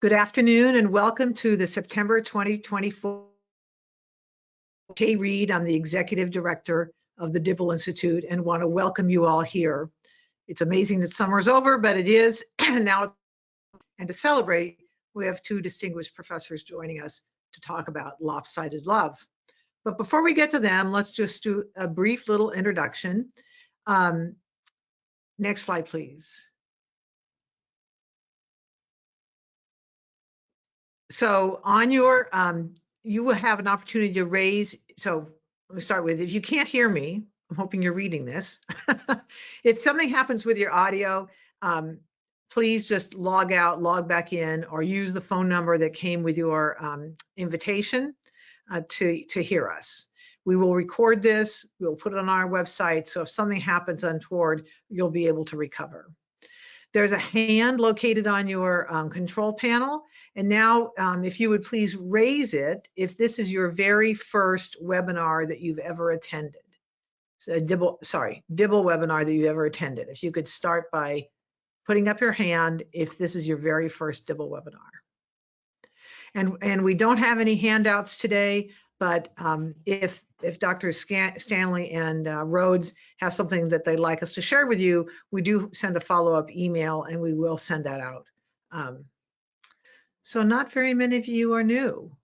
Good afternoon and welcome to the September 2024 Kay Reed. I'm the Executive Director of the Dibble Institute and want to welcome you all here. It's amazing that summer's over, but it is now. And to celebrate, we have two distinguished professors joining us to talk about lopsided love. But before we get to them, let's just do a brief little introduction. Next slide, please. So on your, you will have an opportunity to raise, so let me start with, if you can't hear me, I'm hoping you're reading this. If something happens with your audio, please just log out, log back in, or use the phone number that came with your invitation to hear us. We will record this, we'll put it on our website, so if something happens untoward, you'll be able to recover. There's a hand located on your control panel. And now, if you would please raise it if this is your very first webinar that you've ever attended. So Dibble webinar that you ever attended. If you could start by putting up your hand if this is your very first Dibble webinar. And we don't have any handouts today, but if Dr. Stanley and Rhoades have something that they'd like us to share with you, we do send a follow-up email and we will send that out. So not very many of you are new.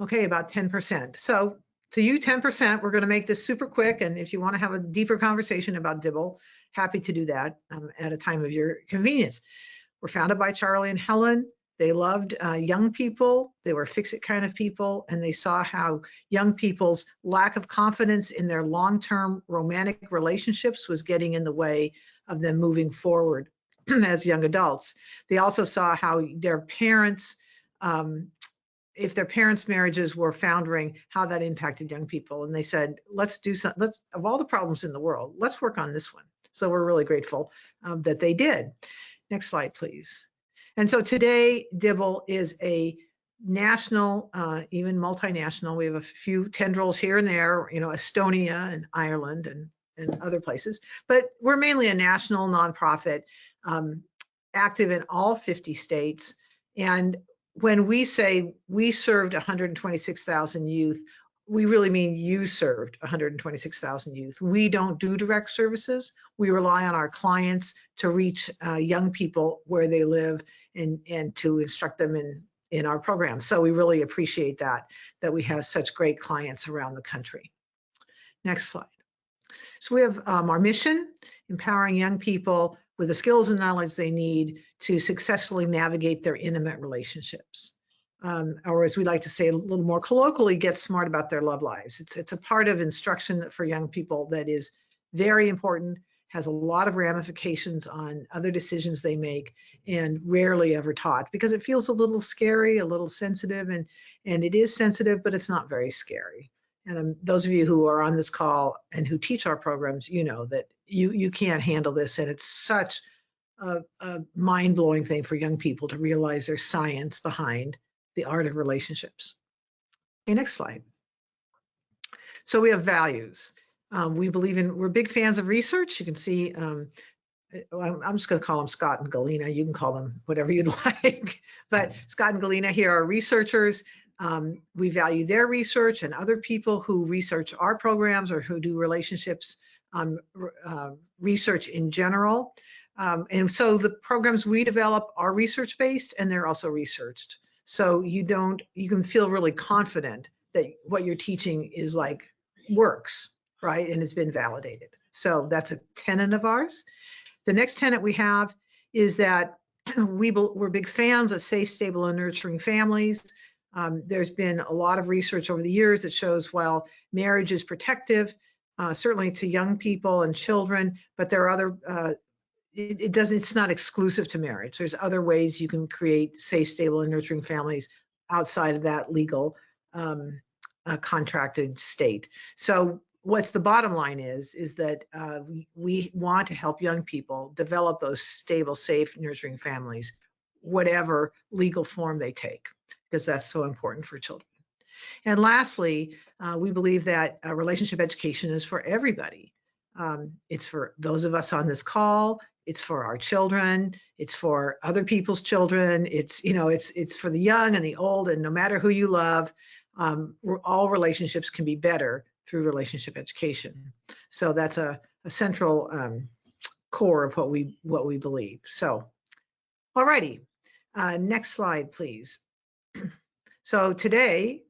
Okay, about 10%. So to you, 10%, we're gonna make this super quick. And if you wanna have a deeper conversation about Dibble, happy to do that at a time of your convenience. We're founded by Charlie and Helen. They loved young people. They were fix-it kind of people, and they saw how young people's lack of confidence in their long-term romantic relationships was getting in the way of them moving forward as young adults. They also saw how their parents, if their parents' marriages were foundering, how that impacted young people. And they said, let's do something, of all the problems in the world, let's work on this one. So we're really grateful that they did. Next slide, please. And so today, Dibble is a national, even multinational. We have a few tendrils here and there, you know, Estonia and Ireland and other places, but we're mainly a national nonprofit, active in all 50 states. And when we say we served 126,000 youth, we really mean you served 126,000 youth. We don't do direct services. We rely on our clients to reach young people where they live and to instruct them in our programs. So we really appreciate that we have such great clients around the country. Next slide. So we have our mission, empowering young people with the skills and knowledge they need to successfully navigate their intimate relationships. Or as we like to say a little more colloquially, get smart about their love lives. It's a part of instruction for young people that is very important, has a lot of ramifications on other decisions they make, and rarely ever taught because it feels a little scary, a little sensitive, and it is sensitive, but it's not very scary. And those of you who are on this call and who teach our programs, you know that you can't handle this, and it's such a mind-blowing thing for young people to realize there's science behind the art of relationships. Okay, next slide. So we have values. We believe in, we're big fans of research. You can see, I'm just gonna call them Scott and Galena. You can call them whatever you'd like. But Scott and Galena here are researchers. We value their research and other people who research our programs or who do relationships research in general. And so the programs we develop are research-based and they're also researched. So you can feel really confident that what you're teaching is like works, right? And it's been validated. So that's a tenet of ours. The next tenet we have is that we're big fans of safe, stable, and nurturing families. There's been a lot of research over the years that shows while marriage is protective, certainly to young people and children, but there are other, it's not exclusive to marriage. There's other ways you can create safe, stable, and nurturing families outside of that legal contracted state. So what's the bottom line is that we want to help young people develop those stable, safe, nurturing families, whatever legal form they take, because that's so important for children. And lastly, we believe that relationship education is for everybody. It's for those of us on this call, it's for our children, it's for other people's children, it's for the young and the old, and no matter who you love, all relationships can be better through relationship education. So that's a central core of what we believe. So, alrighty, next slide, please. So today,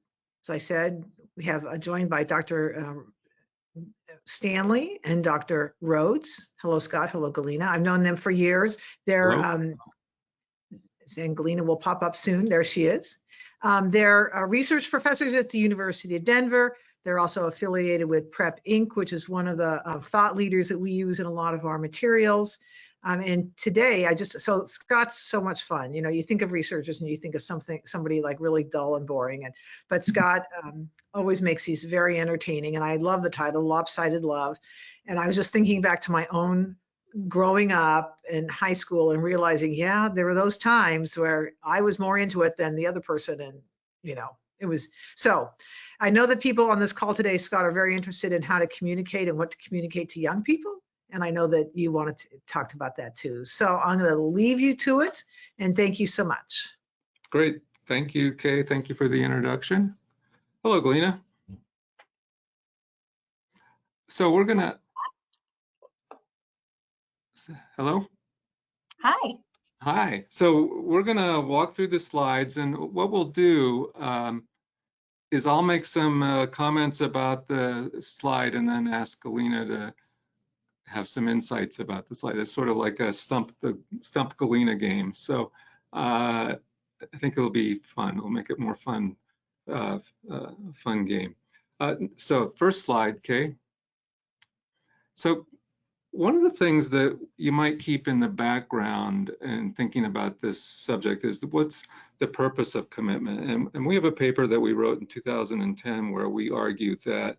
as I said, we have joined by Dr. Stanley and Dr. Rhoades. Hello, Scott. Hello, Galena. I've known them for years. They're, and Galena will pop up soon. There she is. They're research professors at the University of Denver. They're also affiliated with Prep Inc., which is one of the thought leaders that we use in a lot of our materials. And today, so Scott's so much fun. You know, you think of researchers and you think of somebody like really dull and boring, but Scott always makes these very entertaining. And I love the title, Lopsided Love. And I was just thinking back to my own growing up in high school and realizing, yeah, there were those times where I was more into it than the other person. And, you know, it was so. I know that people on this call today, Scott, are very interested in how to communicate and what to communicate to young people. And I know that you wanted to talk about that too. So I'm going to leave you to it. And thank you so much. Great. Thank you, Kay. Thank you for the introduction. Hello, Galena. So we're going to... Hello? Hi. Hi. So we're going to walk through the slides. And what we'll do is I'll make some comments about the slide and then ask Galena to have some insights about the slide. It's sort of like a stump Galena game. So I think it'll be fun. We'll make it more fun, fun game. So first slide, Kay. So one of the things that you might keep in the background in thinking about this subject is what's the purpose of commitment. And we have a paper that we wrote in 2010 where we argue that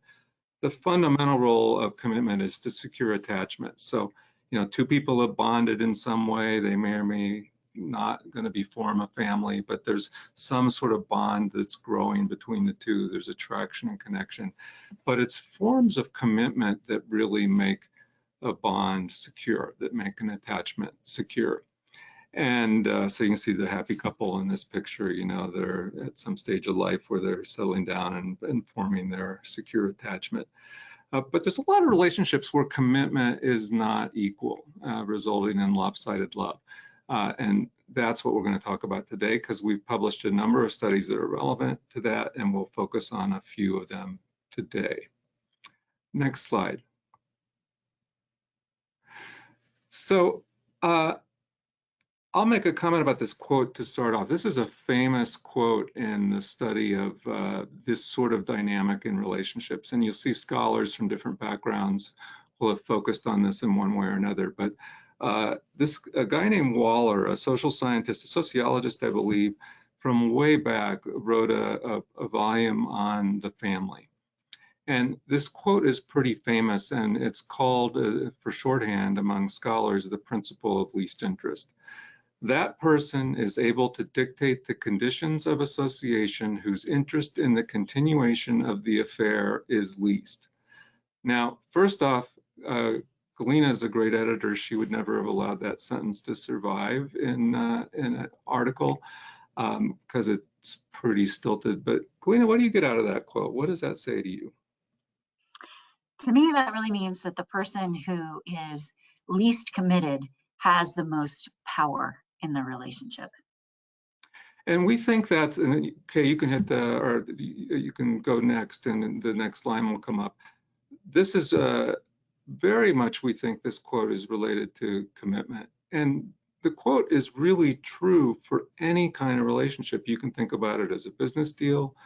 the fundamental role of commitment is to secure attachment. So, you know, two people have bonded in some way. They may or may not going to form a family, but there's some sort of bond that's growing between the two. There's attraction and connection, but it's forms of commitment that really make a bond secure, that make an attachment secure. And so you can see the happy couple in this picture, you know, they're at some stage of life where they're settling down and forming their secure attachment. But there's a lot of relationships where commitment is not equal, resulting in lopsided love. And that's what we're going to talk about today, because we've published a number of studies that are relevant to that, and we'll focus on a few of them today. Next slide. So I'll make a comment about this quote to start off. This is a famous quote in the study of this sort of dynamic in relationships. And you'll see scholars from different backgrounds will have focused on this in one way or another. But a guy named Waller, a social scientist, a sociologist, I believe, from way back, wrote a volume on the family. And this quote is pretty famous, and it's called, for shorthand among scholars, the principle of least interest. That person is able to dictate the conditions of association whose interest in the continuation of the affair is least. Now, first off, Galena is a great editor. She would never have allowed that sentence to survive in an article because it's pretty stilted. But Galena, what do you get out of that quote? What does that say to you? To me, that really means that the person who is least committed has the most power in the relationship. And we think that's, okay, you can hit or you can go next, and the next line will come up. This is very much, we think this quote is related to commitment. And the quote is really true for any kind of relationship. You can think about it as a business deal.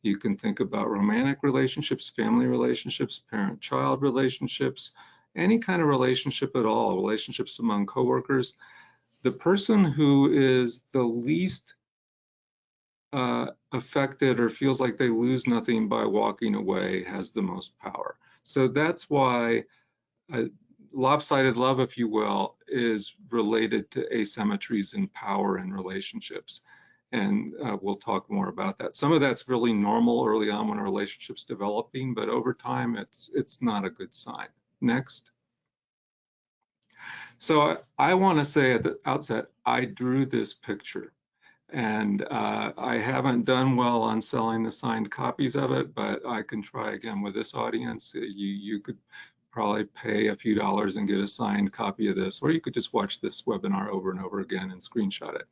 You can think about romantic relationships, family relationships, parent-child relationships, any kind of relationship at all, relationships among coworkers. The person who is the least affected or feels like they lose nothing by walking away has the most power. So that's why lopsided love, if you will, is related to asymmetries in power in relationships. And we'll talk more about that. Some of that's really normal early on when a relationship's developing, but over time, it's not a good sign. Next. So I want to say at the outset, I drew this picture. And I haven't done well on selling the signed copies of it, but I can try again with this audience. You could probably pay a few dollars and get a signed copy of this, or you could just watch this webinar over and over again and screenshot it.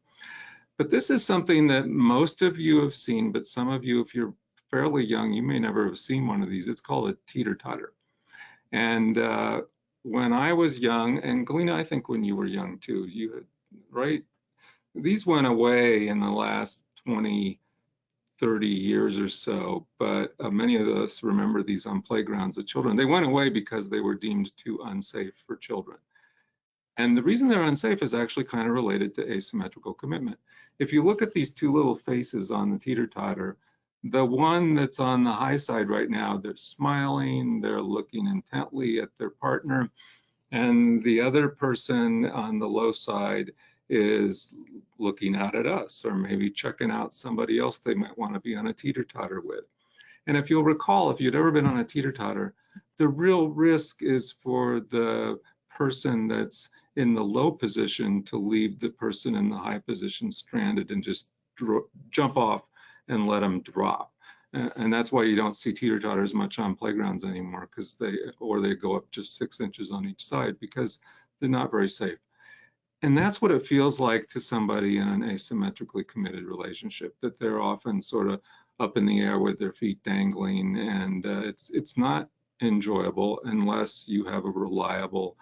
But this is something that most of you have seen, but some of you, if you're fairly young, you may never have seen one of these. It's called a teeter-totter. And when I was young, and Galena, I think when you were young too, you had, right? These went away in the last 20, 30 years or so, but many of us remember these on playgrounds of children. They went away because they were deemed too unsafe for children. And the reason they're unsafe is actually kind of related to asymmetrical commitment. If you look at these two little faces on the teeter-totter, the one that's on the high side right now, they're smiling, they're looking intently at their partner, and the other person on the low side is looking out at us, or maybe checking out somebody else they might want to be on a teeter-totter with. And if you'll recall, if you'd ever been on a teeter-totter, the real risk is for the person that's in the low position to leave the person in the high position stranded and just jump off and let them drop. And that's why you don't see teeter-totters much on playgrounds anymore, because they go up just 6 inches on each side because they're not very safe. And that's what it feels like to somebody in an asymmetrically committed relationship, that they're often sort of up in the air with their feet dangling, and it's not enjoyable unless you have a reliable,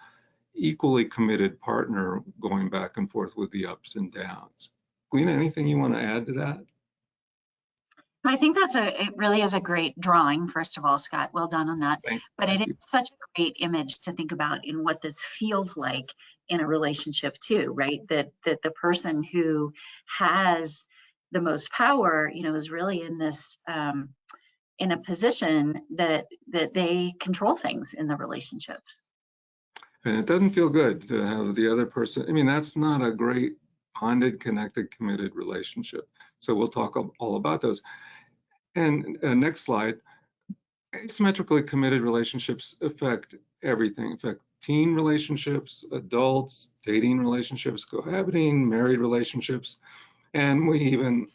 equally committed partner going back and forth with the ups and downs. Galena, anything you want to add to that? I think it really is a great drawing, first of all, Scott, well done on that. But it is such a great image to think about in what this feels like in a relationship too, right? That the person who has the most power, is really in this, in a position that they control things in the relationships. And it doesn't feel good to have the other person. I mean, that's not a great bonded, connected, committed relationship. So we'll talk all about those. And next slide. Asymmetrically committed relationships affect everything, affect teen relationships, adults, dating relationships, cohabiting, married relationships. And we even,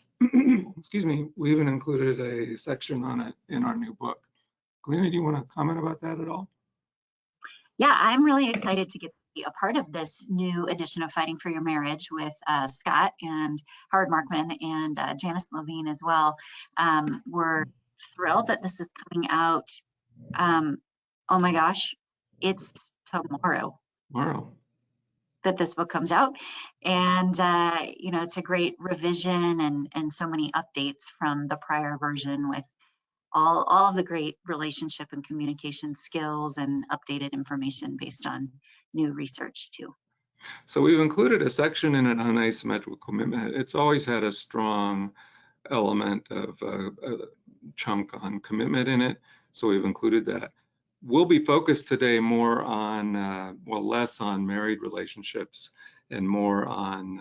excuse me, we even included a section on it in our new book. Galena, do you want to comment about that at all? Yeah, I'm really excited to get to be a part of this new edition of Fighting for Your Marriage with Scott and Howard Markman and Janice Levine as well. We're thrilled that this is coming out. Oh my gosh, it's tomorrow. Tomorrow. That this book comes out, and it's a great revision and so many updates from the prior version with all of the great relationship and communication skills and updated information based on new research too. So we've included a section in it on asymmetrical commitment. It's always had a strong element of a chunk on commitment in it, so we've included that. We'll be focused today more on, less on married relationships and more on,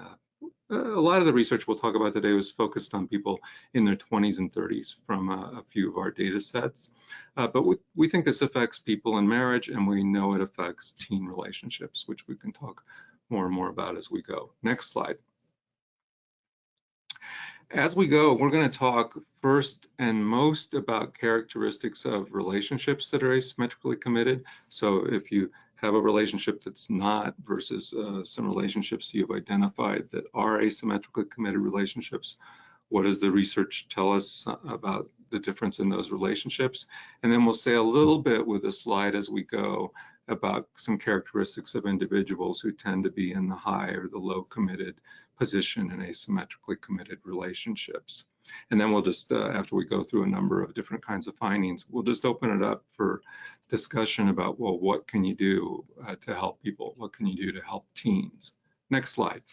a lot of the research we'll talk about today was focused on people in their 20s and 30s from a few of our data sets. But we think this affects people in marriage, and we know it affects teen relationships, which we can talk more and more about as we go. Next slide. As we go, we're going to talk first and most about characteristics of relationships that are asymmetrically committed. So if you have a relationship that's not versus some relationships you've identified that are asymmetrically committed relationships, what does the research tell us about the difference in those relationships? And then we'll say a little bit with a slide as we go about some characteristics of individuals who tend to be in the high or the low committed position in asymmetrically committed relationships. And then we'll just, after we go through a number of different kinds of findings, we'll just open it up for discussion about, well, what can you do to help people? What can you do to help teens? Next slide.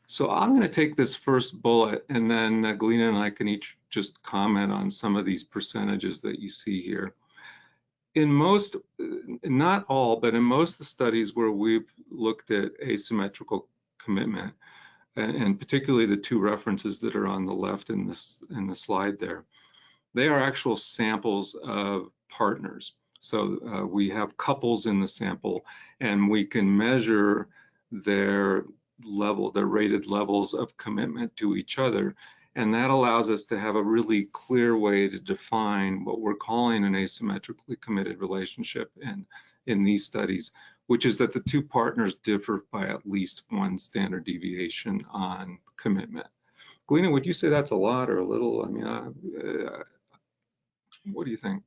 So I'm going to take this first bullet, and then Galena and I can each just comment on some of these percentages that you see here. In most, not all, but in most of the studies where we've looked at asymmetrical commitment, and particularly the two references that are on the left in the slide there, they are actual samples of partners. So we have couples in the sample, and we can measure their rated levels of commitment to each other. And that allows us to have a really clear way to define what we're calling an asymmetrically committed relationship in these studies, which is that the two partners differ by at least one standard deviation on commitment. Galena, would you say that's a lot or a little? I mean, what do you think?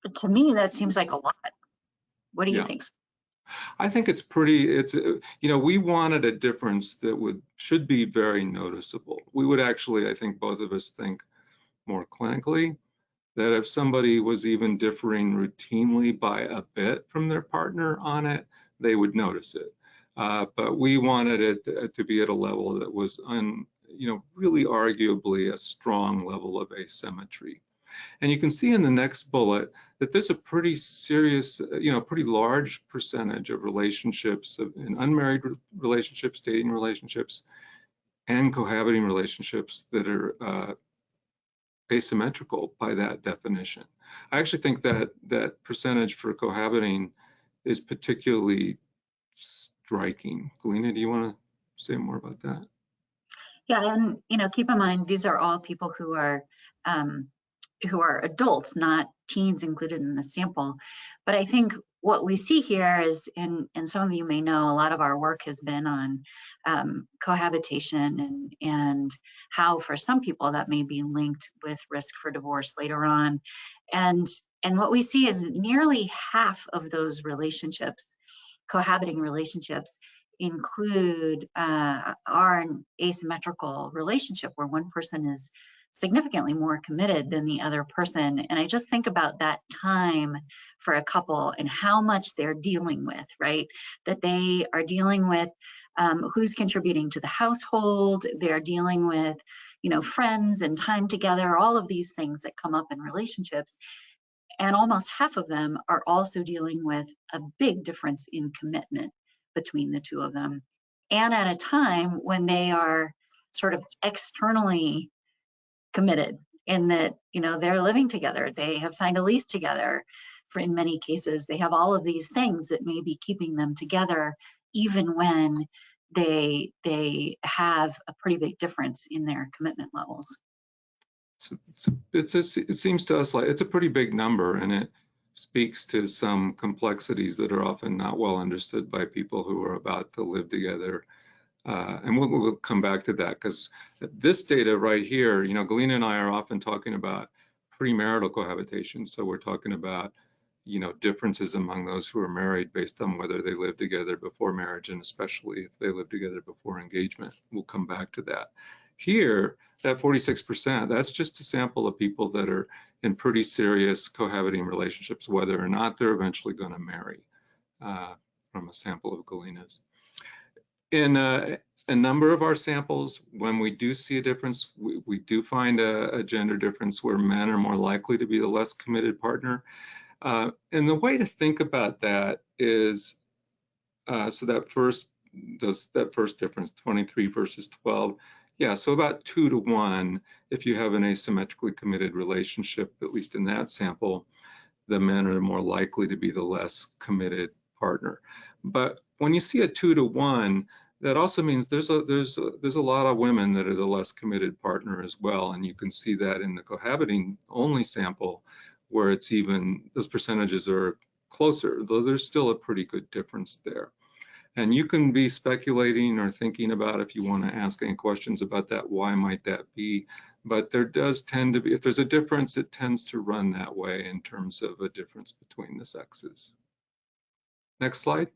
But to me, that seems like a lot. What do you think? I think it's we wanted a difference that should be very noticeable. We would actually, I think both of us think more clinically, that if somebody was even differing routinely by a bit from their partner on it, they would notice it. But we wanted it to be at a level that was, really arguably a strong level of asymmetry. And you can see in the next bullet that there's a pretty serious, pretty large percentage of relationships, in unmarried relationships, dating relationships, and cohabiting relationships that are asymmetrical by that definition. I actually think that percentage for cohabiting is particularly striking. Galena, do you want to say more about that? Yeah, and keep in mind, these are all people who are adults, not teens included in the sample. But I think what we see here is, and some of you may know, a lot of our work has been on cohabitation and how for some people that may be linked with risk for divorce later on. And what we see is nearly half of those relationships, cohabiting relationships, include are an asymmetrical relationship where one person is significantly more committed than the other person. And I just think about that time for a couple and how much they're dealing with, right? That they are dealing with who's contributing to the household, they're dealing with, friends and time together, all of these things that come up in relationships. And almost half of them are also dealing with a big difference in commitment between the two of them. And at a time when they are sort of externally committed in that, they're living together, they have signed a lease together. In many cases, they have all of these things that may be keeping them together, even when they have a pretty big difference in their commitment levels. It seems to us like it's a pretty big number, and it speaks to some complexities that are often not well understood by people who are about to live together. And we'll come back to that, because this data right here, Galena and I are often talking about premarital cohabitation. So we're talking about, differences among those who are married based on whether they live together before marriage, and especially if they live together before engagement. We'll come back to that. Here, that 46%, that's just a sample of people that are in pretty serious cohabiting relationships, whether or not they're eventually going to marry, from a sample of Galena's. In a number of our samples, when we do see a difference, we do find a gender difference where men are more likely to be the less committed partner. And the way to think about that is, so that first difference, 23 versus 12, yeah, so about 2 to 1, if you have an asymmetrically committed relationship, at least in that sample, the men are more likely to be the less committed partner. But when you see a 2 to 1, that also means there's a lot of women that are the less committed partner as well, and you can see that in the cohabiting only sample, where it's even, those percentages are closer, though there's still a pretty good difference there. And you can be speculating or thinking about, if you want to ask any questions about that, why might that be? But there does tend to be, if there's a difference, it tends to run that way in terms of a difference between the sexes. Next slide.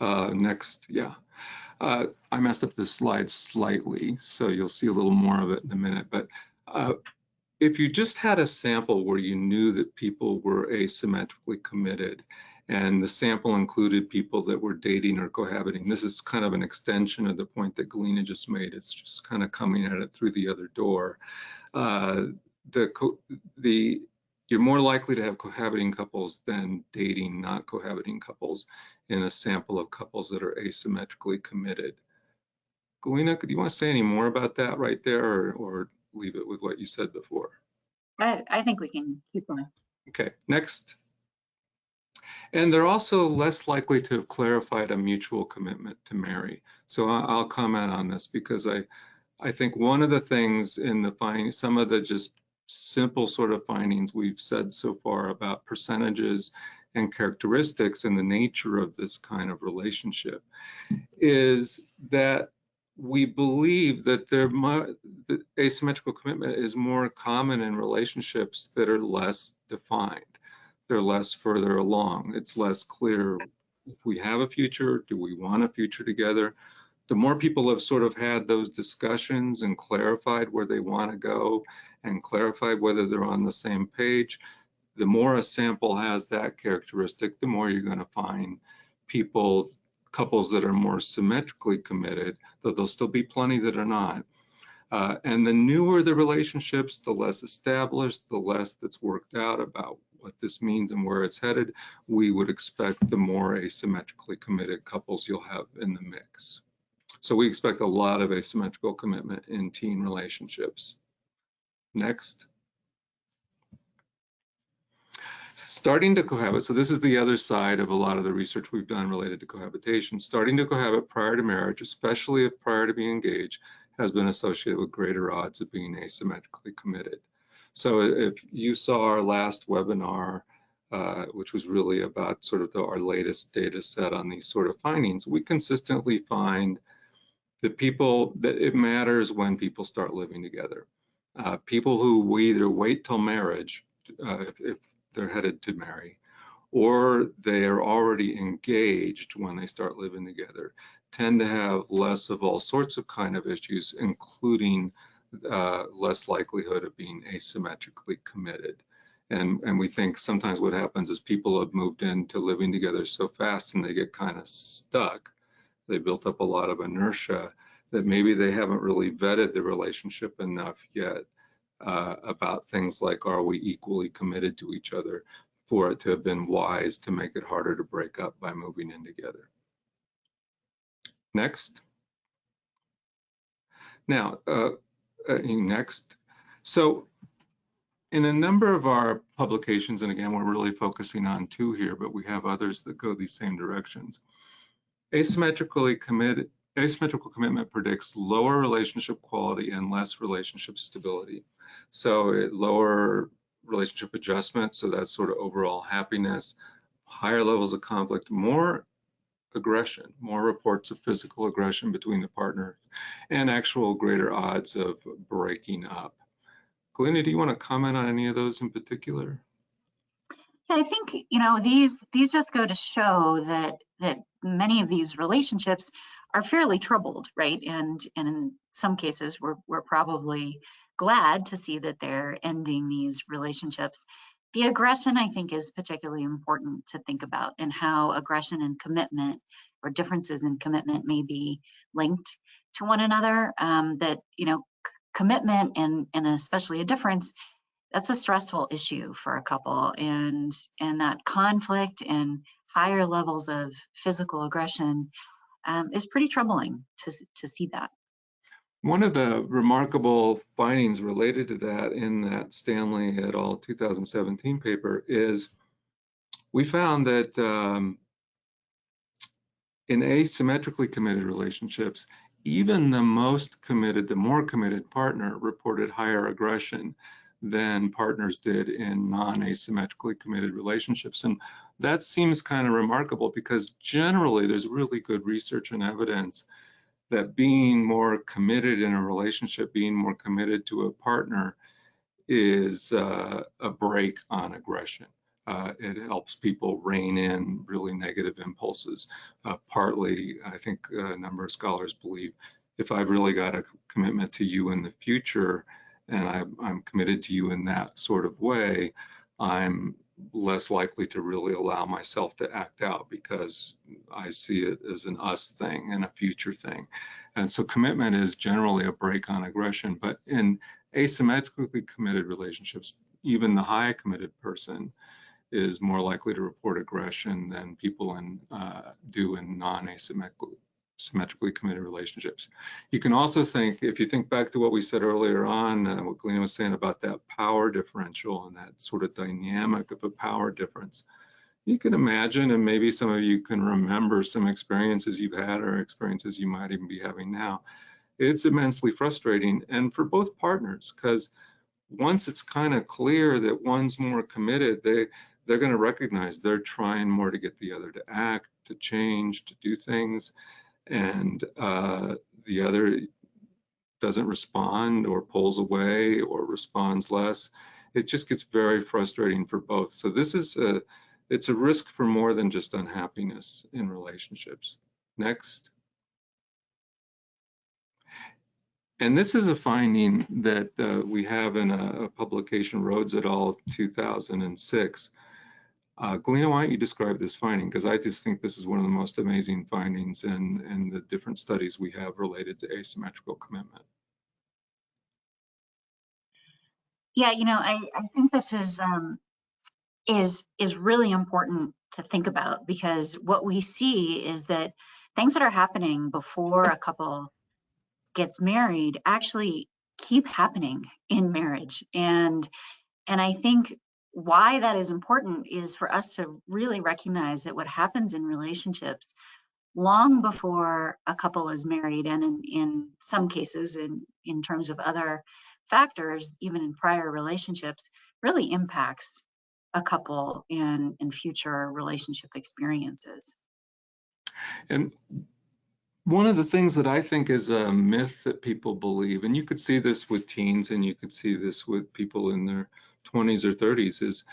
Next, yeah. I messed up this slide slightly, so you'll see a little more of it in a minute. But if you just had a sample where you knew that people were asymmetrically committed, and the sample included people that were dating or cohabiting, this is kind of an extension of the point that Galena just made. It's just kind of coming at it through the other door. You're more likely to have cohabiting couples than dating not cohabiting couples in a sample of couples that are asymmetrically committed. Galena, do you want to say any more about that right there, or leave it with what you said before? I think we can keep going. Okay, next. And they're also less likely to have clarified a mutual commitment to marry. So I'll comment on this because I think one of the things in the findings, some of the just simple sort of findings we've said so far about percentages and characteristics and the nature of this kind of relationship is that we believe that the asymmetrical commitment is more common in relationships that are less defined. They're less further along. It's less clear if we have a future, do we want a future together? The more people have sort of had those discussions and clarified where they want to go and clarified whether they're on the same page, the more a sample has that characteristic, the more you're going to find couples that are more symmetrically committed, though there'll still be plenty that are not. And the newer the relationships, the less established, the less that's worked out about what this means and where it's headed, we would expect the more asymmetrically committed couples you'll have in the mix. So we expect a lot of asymmetrical commitment in teen relationships. Next. Starting to cohabit, so this is the other side of a lot of the research we've done related to cohabitation. Starting to cohabit prior to marriage, especially if prior to being engaged, has been associated with greater odds of being asymmetrically committed. So if you saw our last webinar, which was really about sort of our latest data set on these sort of findings, we consistently find that it matters when people start living together. People who either wait till marriage, if they're headed to marry, or they are already engaged when they start living together, tend to have less of all sorts of kind of issues, including less likelihood of being asymmetrically committed. And we think sometimes what happens is people have moved into living together so fast and they get kind of stuck. They built up a lot of inertia that maybe they haven't really vetted the relationship enough yet about things like, are we equally committed to each other, for it to have been wise to make it harder to break up by moving in together. Next. Now, next. So in a number of our publications, and again, we're really focusing on 2 here, but we have others that go these same directions. Asymmetrical commitment predicts lower relationship quality and less relationship stability. So lower relationship adjustment, so that's sort of overall happiness, higher levels of conflict, more aggression, more reports of physical aggression between the partners, and actual greater odds of breaking up. Galena, do you want to comment on any of those in particular? Yeah, I think, you know, these just go to show that many of these relationships are fairly troubled, right? And in some cases, we're probably glad to see that they're ending these relationships. The aggression, I think, is particularly important to think about, and how aggression and commitment, or differences in commitment, may be linked to one another. That, you know, commitment and especially a difference, that's a stressful issue for a couple, and that conflict and higher levels of physical aggression is pretty troubling to see that. One of the remarkable findings related to that in that Stanley et al. 2017 paper is we found that in asymmetrically committed relationships, even the more committed partner reported higher aggression than partners did in non-asymmetrically committed relationships. And that seems kind of remarkable because generally there's really good research and evidence that being more committed in a relationship, being more committed to a partner, is a brake on aggression. It helps people rein in really negative impulses. Partly, I think a number of scholars believe if I've really got a commitment to you in the future and I'm committed to you in that sort of way, I'm less likely to really allow myself to act out because I see it as an us thing and a future thing. And so commitment is generally a brake on aggression, but in asymmetrically committed relationships, even the high committed person is more likely to report aggression than people do in non-asymmetrically symmetrically committed relationships. You can also think, if you think back to what we said earlier on, what Galena was saying about that power differential and that sort of dynamic of a power difference, you can imagine, and maybe some of you can remember some experiences you've had or experiences you might even be having now. It's immensely frustrating, and for both partners, because once it's kind of clear that one's more committed, they're going to recognize they're trying more to get the other to act, to change, to do things, and the other doesn't respond or pulls away or responds less. It just gets very frustrating for both. So this is it's a risk for more than just unhappiness in relationships. Next. And this is a finding that we have in a publication, Rhoades et al. 2006. Galena, why don't you describe this finding? Because I just think this is one of the most amazing findings in the different studies we have related to asymmetrical commitment. Yeah, you know, I think this is really important to think about, because what we see is that things that are happening before a couple gets married actually keep happening in marriage. And I think why that is important is for us to really recognize that what happens in relationships long before a couple is married, and in some cases, in terms of other factors, even in prior relationships, really impacts a couple and future relationship experiences. And one of the things that I think is a myth that people believe, and you could see this with teens and you could see this with people in their 20s or 30s, is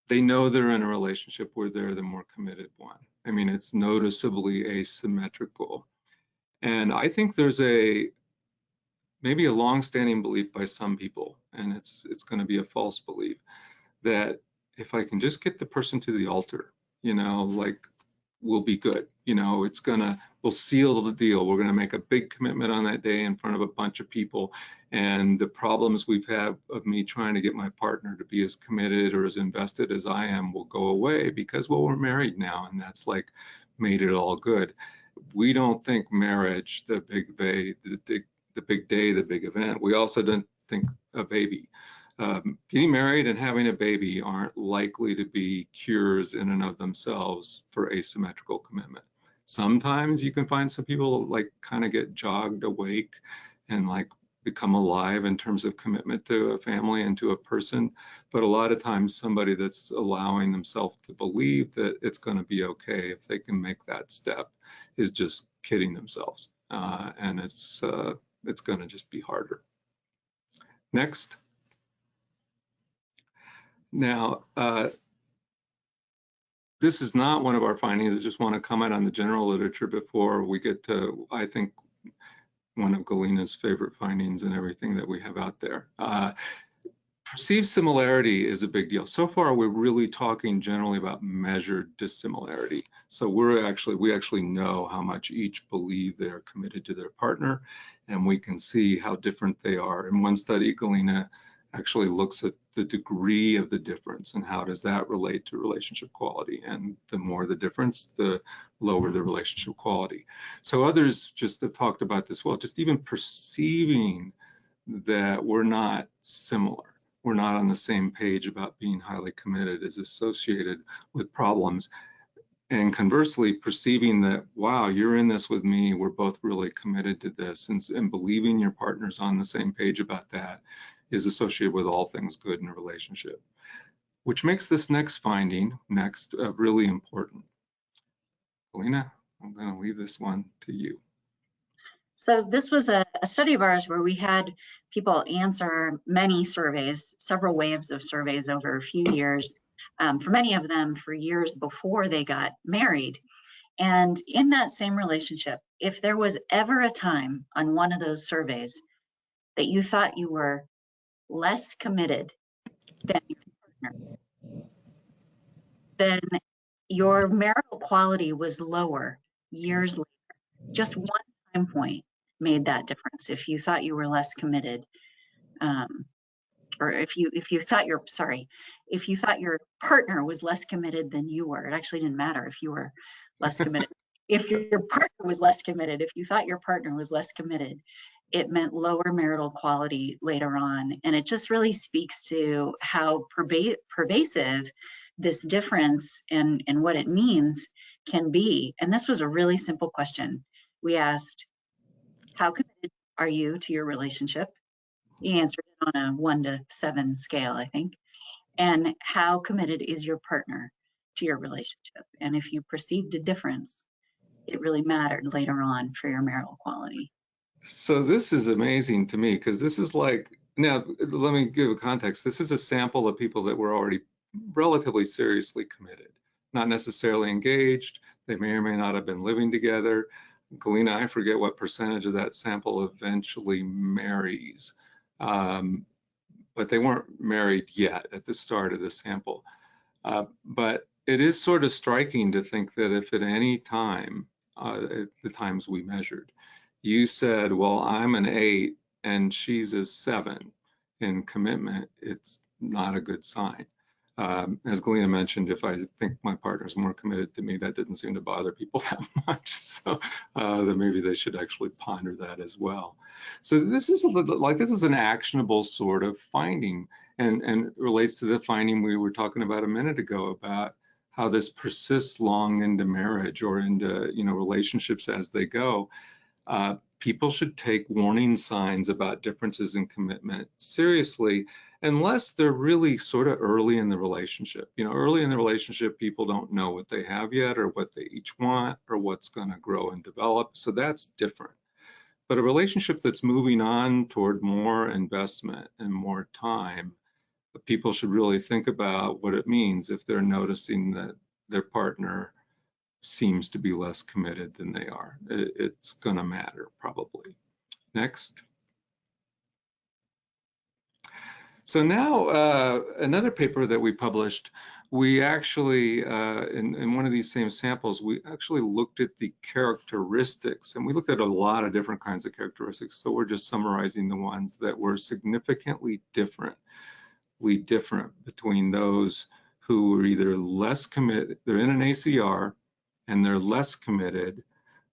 they know they're in a relationship where they're the more committed one. I mean, it's noticeably asymmetrical. And I think there's maybe a long-standing belief by some people, and it's going to be a false belief, that if I can just get the person to the altar, you know, like, we'll be good. You know, we'll seal the deal. We're gonna make a big commitment on that day in front of a bunch of people. And the problems we've had of me trying to get my partner to be as committed or as invested as I am will go away because, well, we're married now, and that's like made it all good. We don't think marriage, the big day, the big event. We also don't think a baby. Getting married and having a baby aren't likely to be cures in and of themselves for asymmetrical commitment. Sometimes you can find some people like kind of get jogged awake and like become alive in terms of commitment to a family and to a person. But a lot of times somebody that's allowing themselves to believe that it's going to be okay if they can make that step is just kidding themselves. And it's going to just be harder. Next. Now, this is not one of our findings. I just want to comment on the general literature before we get to, I think, one of Galena's favorite findings and everything that we have out there. Perceived similarity is a big deal. So far, we're really talking generally about measured dissimilarity. So we actually know how much each believe they're committed to their partner, and we can see how different they are. In one study, Galena actually looks at the degree of the difference and how does that relate to relationship quality. And the more the difference, the lower the relationship quality. So others just have talked about this. Well, just even perceiving that we're not similar, we're not on the same page about being highly committed is associated with problems. And conversely, perceiving that, wow, you're in this with me, we're both really committed to this, and believing your partner's on the same page about that is associated with all things good in a relationship, which makes this next finding really important. Galena, I'm going to leave this one to you. So this was a study of ours where we had people answer many surveys, several waves of surveys over a few years, for many of them for years before they got married. And in that same relationship, if there was ever a time on one of those surveys that you thought you were less committed than your partner, then your marital quality was lower years later. Just one time point made that difference. If you thought you were less committed, or if you thought your partner was less committed than you were, it actually didn't matter if you were less committed. If your partner was less committed, if you thought your partner was less committed, it meant lower marital quality later on. And it just really speaks to how pervasive this difference and what it means can be. And this was a really simple question. We asked, how committed are you to your relationship? He answered it on a 1 to 7 scale, I think. And how committed is your partner to your relationship? And if you perceived a difference, it really mattered later on for your marital quality. So this is amazing to me, because this is like, now let me give a context. This is a sample of people that were already relatively seriously committed, not necessarily engaged. They may or may not have been living together. Galena, I forget what percentage of that sample eventually marries, but they weren't married yet at the start of the sample. But it is sort of striking to think that if at any time, at the times we measured, you said, well, I'm an 8 and she's a 7 in commitment, it's not a good sign. As Galena mentioned, if I think my partner's more committed to me, that didn't seem to bother people that much. So then maybe they should actually ponder that as well. So this is a little, like, this is an actionable sort of finding, and relates to the finding we were talking about a minute ago about how this persists long into marriage or into, you know, relationships as they go. People should take warning signs about differences in commitment seriously, unless they're really sort of early in the relationship. You know, early in the relationship, people don't know what they have yet or what they each want or what's going to grow and develop. So that's different. But a relationship that's moving on toward more investment and more time, people should really think about what it means if they're noticing that their partner seems to be less committed than they are. It's going to matter probably. Next. So now another paper that we published, we actually, in one of these same samples, we actually looked at the characteristics, and we looked at a lot of different kinds of characteristics. So we're just summarizing the ones that were significantly different between those who were either less committed, they're in an ACR, and they're less committed,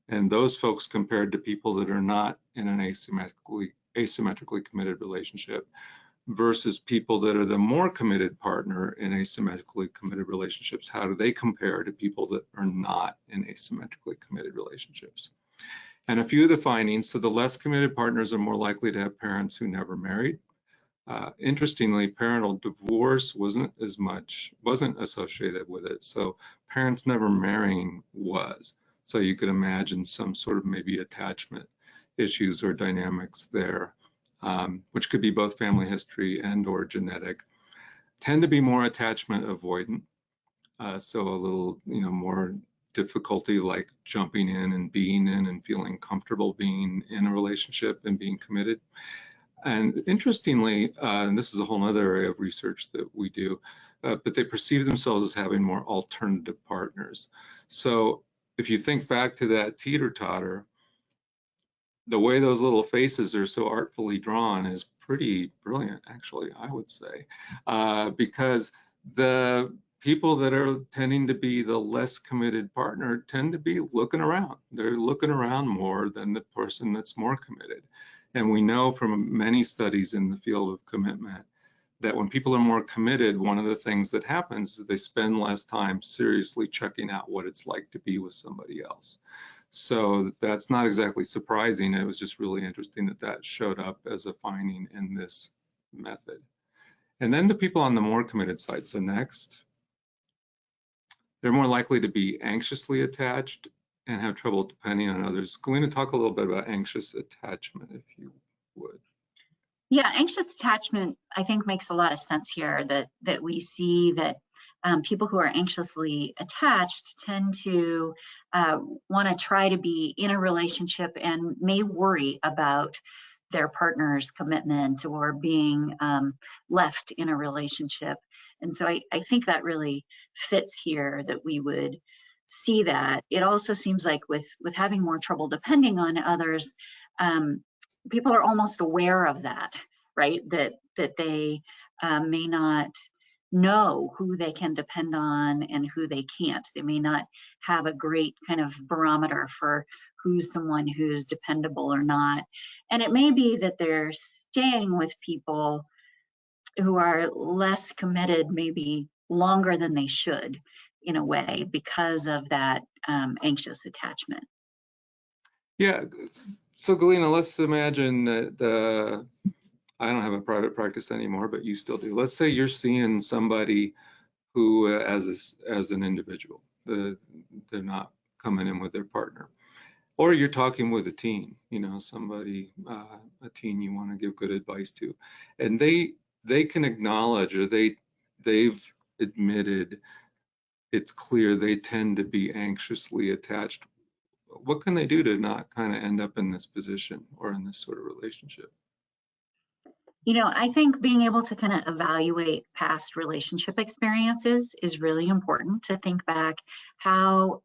and those folks compared to people that are not in an asymmetrically committed relationship, versus people that are the more committed partner in asymmetrically committed relationships. How do they compare to people that are not in asymmetrically committed relationships? And a few of the findings, so the less committed partners are more likely to have parents who never married. Interestingly, parental divorce wasn't associated with it. So parents never marrying was. So you could imagine some sort of maybe attachment issues or dynamics there, which could be both family history and or genetic. Tend to be more attachment avoidant. So a little, you know, more difficulty like jumping in and being in and feeling comfortable being in a relationship and being committed. And interestingly, and this is a whole other area of research that we do, but they perceive themselves as having more alternative partners. So if you think back to that teeter-totter, the way those little faces are so artfully drawn is pretty brilliant, actually, I would say, because the people that are tending to be the less committed partner tend to be looking around. They're looking around more than the person that's more committed. And we know from many studies in the field of commitment that when people are more committed, one of the things that happens is they spend less time seriously checking out what it's like to be with somebody else. So that's not exactly surprising. It was just really interesting that that showed up as a finding in this method. And then the people on the more committed side. So next, they're more likely to be anxiously attached and have trouble depending on others. Galena, talk a little bit about anxious attachment, if you would. Yeah, anxious attachment, I think, makes a lot of sense here, that we see that people who are anxiously attached tend to want to try to be in a relationship and may worry about their partner's commitment or being left in a relationship. And so I think that really fits here, that we would see that. It also seems like with having more trouble depending on others, people are almost aware of that, right? That they may not know who they can depend on and who they can't. They may not have a great kind of barometer for who's someone who's dependable or not. And it may be that they're staying with people who are less committed, maybe longer than they should in a way, because of that anxious attachment. Yeah. So Galena, let's imagine that I don't have a private practice anymore, but you still do. Let's say you're seeing somebody who, as an individual, they're not coming in with their partner, or you're talking with a teen, you know, somebody, a teen you want to give good advice to, and they can acknowledge, or they've admitted it's clear they tend to be anxiously attached. What can they do to not kind of end up in this position or in this sort of relationship? You know, I think being able to kind of evaluate past relationship experiences is really important, to think back, how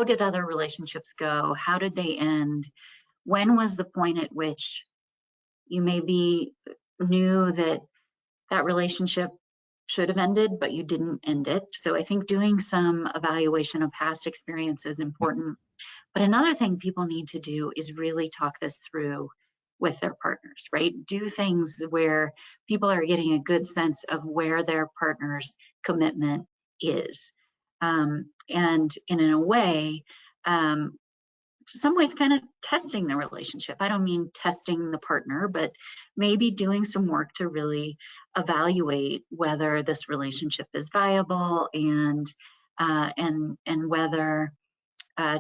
did other relationships go? How did they end? When was the point at which you maybe knew that that relationship should have ended, but you didn't end it? So I think doing some evaluation of past experience is important. But another thing people need to do is really talk this through with their partners, right? Do things where people are getting a good sense of where their partner's commitment is. And in a way, some ways kind of testing the relationship. I don't mean testing the partner, but maybe doing some work to really evaluate whether this relationship is viable, and whether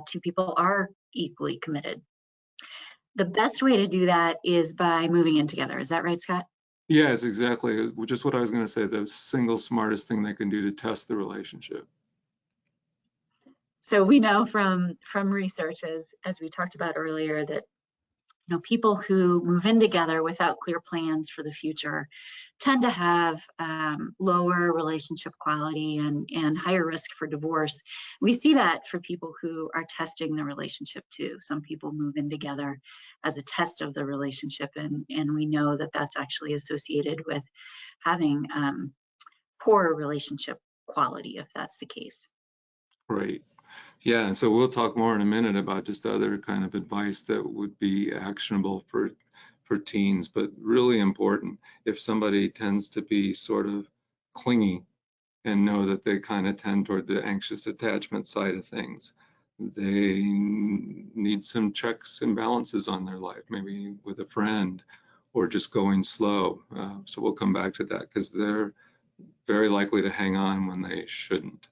two people are equally committed. The best way to do that is by moving in together. Is that right, Scott? Yeah, it's exactly just what I was going to say. The single smartest thing they can do to test the relationship. So we know from research, as we talked about earlier, that people who move in together without clear plans for the future tend to have lower relationship quality and higher risk for divorce. We see that for people who are testing the relationship too. Some people move in together as a test of the relationship, and we know that that's actually associated with having poor relationship quality, if that's the case. Right. Yeah, and so we'll talk more in a minute about just other kind of advice that would be actionable for teens, but really important if somebody tends to be sort of clingy and know that they kind of tend toward the anxious attachment side of things. They need some checks and balances on their life, maybe with a friend or just going slow. So we'll come back to that because they're very likely to hang on when they shouldn't.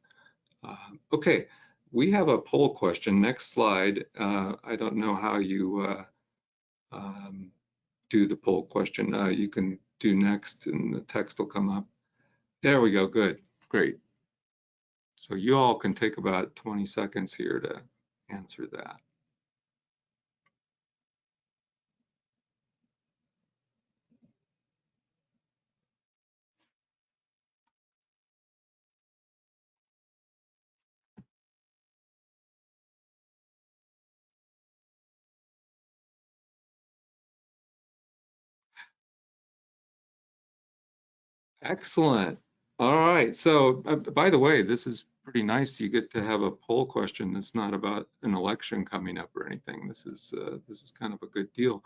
Okay. We have a poll question. Next slide. I don't know how you do the poll question. You can do next and the text will come up. There we go. Good. Great. So you all can take about 20 seconds here to answer that. Excellent. All right. So by the way, this is pretty nice. You get to have a poll question that's not about an election coming up or anything. This is kind of a good deal.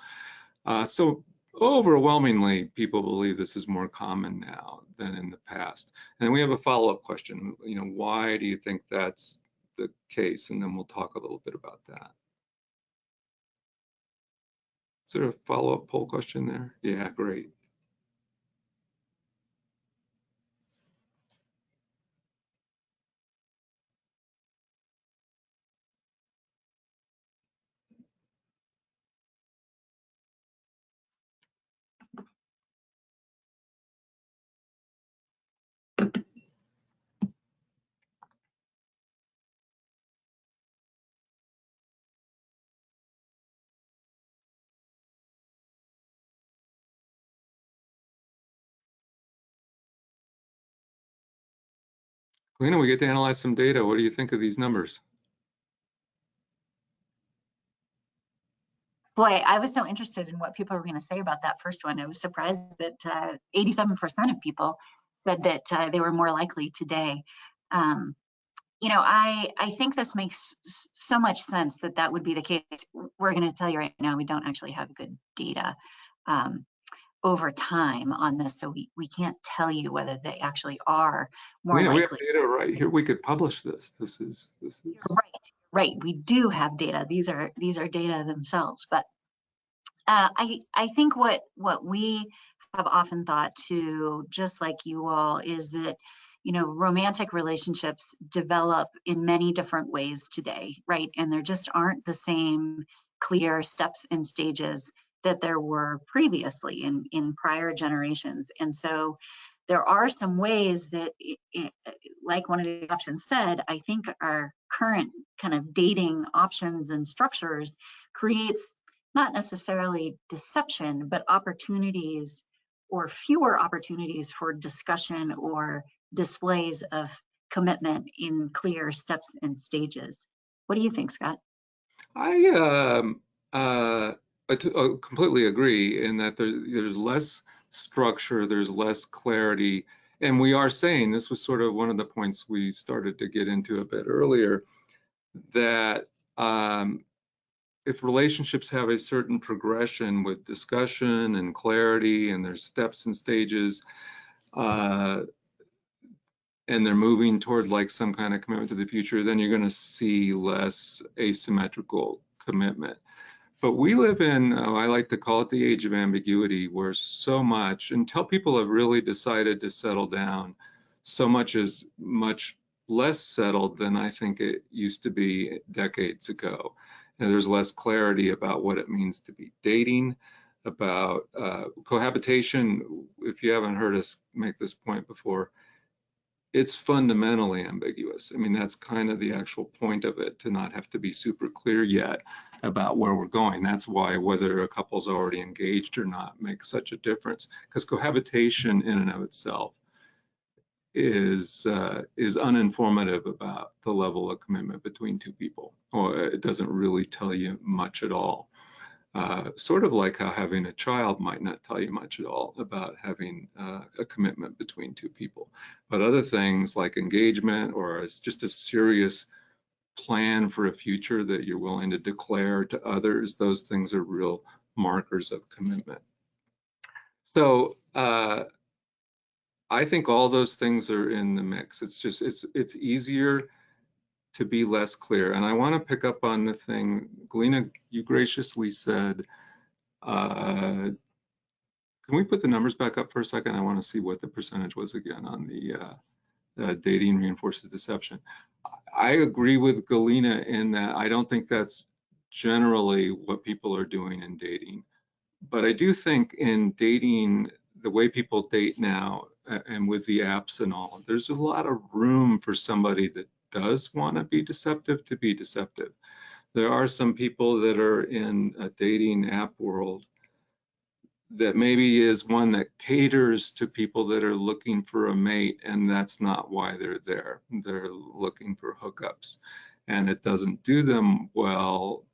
So overwhelmingly, people believe this is more common now than in the past. And we have a follow-up question. Why do you think that's the case? And then we'll talk a little bit about that. Is there a follow-up poll question there? Yeah, great. Galena, we get to analyze some data. What do you think of these numbers? Boy, I was so interested in what people were going to say about that first one. I was surprised that 87% of people said that they were more likely today. You know, I think this makes so much sense that that would be the case. We're going to tell you right now, we don't actually have good data over time on this, so we can't tell you whether they actually are more likely. We have data right here. We could publish this. This is. Right. We do have data. These are data themselves, but I think what we have often thought too, just like you all, is that, you know, romantic relationships develop in many different ways today, right? And there just aren't the same clear steps and stages that there were previously in prior generations. And so there are some ways that, like one of the options said, I think our current kind of dating options and structures creates not necessarily deception, but opportunities or fewer opportunities for discussion or displays of commitment in clear steps and stages. What do you think, Scott? I completely agree in that there's less structure, there's less clarity, and we are saying, this was sort of one of the points we started to get into a bit earlier, that if relationships have a certain progression with discussion and clarity, and there's steps and stages, and they're moving toward like some kind of commitment to the future, then you're going to see less asymmetrical commitment. But we live in, I like to call it the age of ambiguity, where so much, until people have really decided to settle down, so much is much less settled than I think it used to be decades ago. And there's less clarity about what it means to be dating, about cohabitation. If you haven't heard us make this point before, it's fundamentally ambiguous. I mean, that's kind of the actual point of it, to not have to be super clear yet about where we're going. That's why whether a couple's already engaged or not makes such a difference, because cohabitation in and of itself is uninformative about the level of commitment between two people, or it doesn't really tell you much at all. Sort of like how having a child might not tell you much at all about having a commitment between two people. But other things like engagement, or it's just a serious plan for a future that you're willing to declare to others, those things are real markers of commitment. So I think all those things are in the mix. It's just, it's easier to be less clear. And I want to pick up on the thing, Galena, you graciously said, can we put the numbers back up for a second? I want to see what the percentage was again on the dating reinforces deception. I agree with Galena in that I don't think that's generally what people are doing in dating. But I do think in dating, the way people date now, and with the apps and all, there's a lot of room for somebody that does want to be deceptive to be deceptive. There are some people that are in a dating app world that maybe is one that caters to people that are looking for a mate, and that's not why they're there. They're looking for hookups, and it doesn't do them well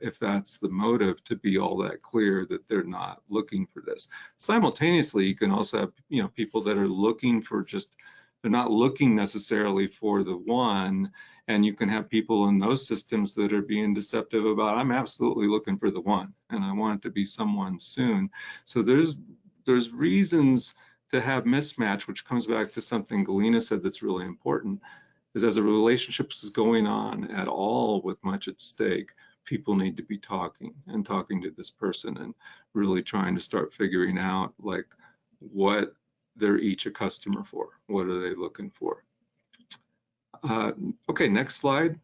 if that's the motive, to be all that clear that they're not looking for this. Simultaneously, you can also have, you know, people that are looking for just, they're not looking necessarily for the one, and you can have people in those systems that are being deceptive about, I'm absolutely looking for the one, and I want it to be someone soon. So there's reasons to have mismatch, which comes back to something Galena said that's really important, is as a relationship is going on at all with much at stake, people need to be talking to this person and really trying to start figuring out like what they're each a customer for. What are they looking for? Okay, next slide.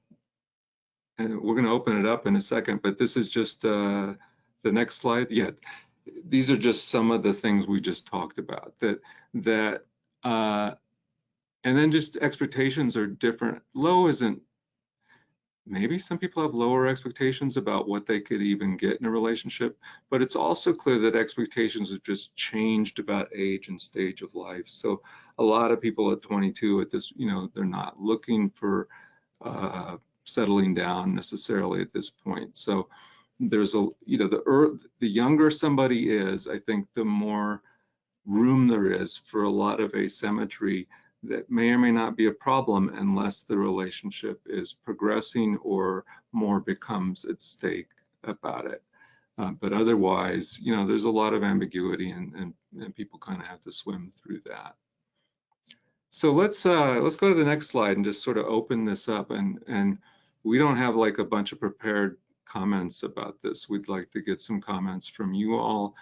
And we're going to open it up in a second, but this is just the next slide. Yeah, these are just some of the things we just talked about. And then just expectations are different. Low isn't. Maybe some people have lower expectations about what they could even get in a relationship, but it's also clear that expectations have just changed about age and stage of life. So a lot of people at 22 at this, you know, they're not looking for settling down necessarily at this point. So there's a, you know, the younger somebody is, I think the more room there is for a lot of asymmetry that may or may not be a problem unless the relationship is progressing or more becomes at stake about it. But otherwise, you know, there's a lot of ambiguity, and people kind of have to swim through that. So let's go to the next slide and just sort of open this up. And we don't have like a bunch of prepared comments about this. We'd like to get some comments from you all,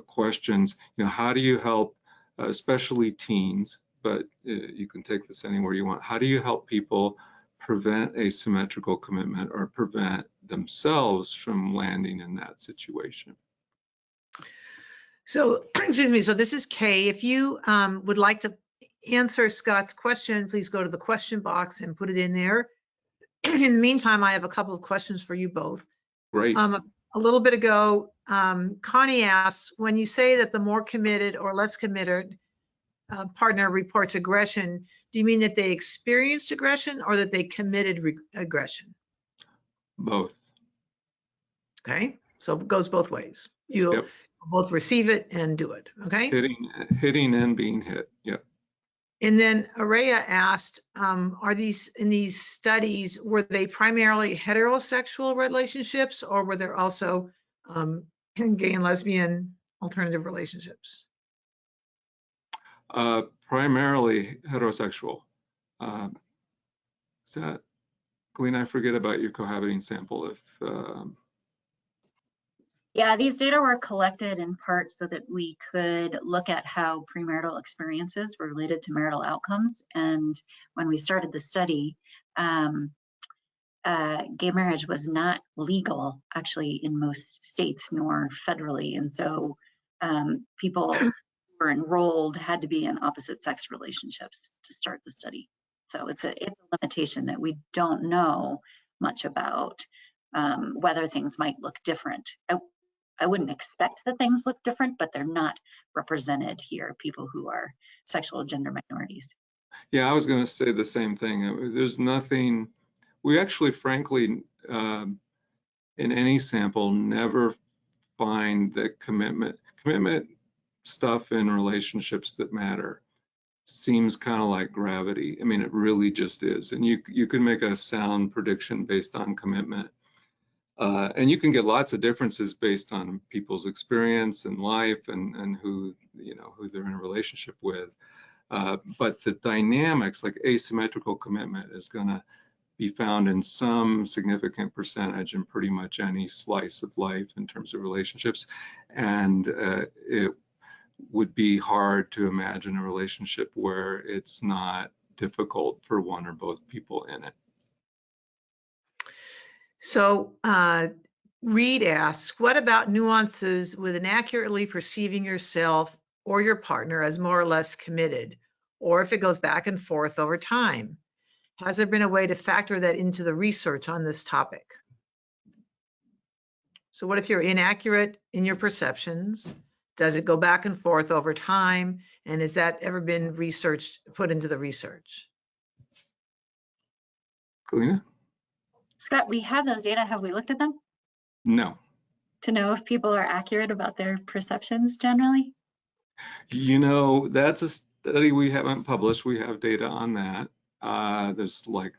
questions. You know, how do you help, especially teens, but you can take this anywhere you want. How do you help people prevent asymmetrical commitment or prevent themselves from landing in that situation? So, excuse me, so this is Kay. If you would like to answer Scott's question, please go to the question box and put it in there. In the meantime, I have a couple of questions for you both. Great. A little bit ago, Connie asks, when you say that the more committed or less committed partner reports aggression, do you mean that they experienced aggression or that they committed aggression? Both. Okay, so it goes both ways. You'll both receive it and do it, okay? Hitting and being hit, yep. And then Araya asked, are these, in these studies, were they primarily heterosexual relationships, or were there also gay and lesbian alternative relationships? Primarily heterosexual. Is that, Galena, I forget about your cohabiting sample. If Yeah, these data were collected in part so that we could look at how premarital experiences were related to marital outcomes. And when we started the study, gay marriage was not legal actually in most states nor federally. And so people who were enrolled had to be in opposite sex relationships to start the study. So it's a limitation that we don't know much about whether things might look different. I wouldn't expect that things look different, but they're not represented here, people who are sexual gender minorities. Yeah, I was going to say the same thing. There's nothing, we actually, frankly, in any sample, never find that commitment stuff in relationships that matter seems kind of like gravity. I mean, it really just is. And you can make a sound prediction based on commitment. And you can get lots of differences based on people's experience and life and who, you know, who they're in a relationship with. But the dynamics, like asymmetrical commitment, is going to be found in some significant percentage in pretty much any slice of life in terms of relationships. And it would be hard to imagine a relationship where it's not difficult for one or both people in it. So Reed asks, what about nuances with inaccurately perceiving yourself or your partner as more or less committed, or if it goes back and forth over time? Has there been a way to factor that into the research on this topic? So what if you're inaccurate in your perceptions? Does it go back and forth over time? And has that ever been researched, put into the research? Galena? Scott, we have those data. Have we looked at them? No. To know if people are accurate about their perceptions generally? You know, that's a study we haven't published. We have data on that. There's like,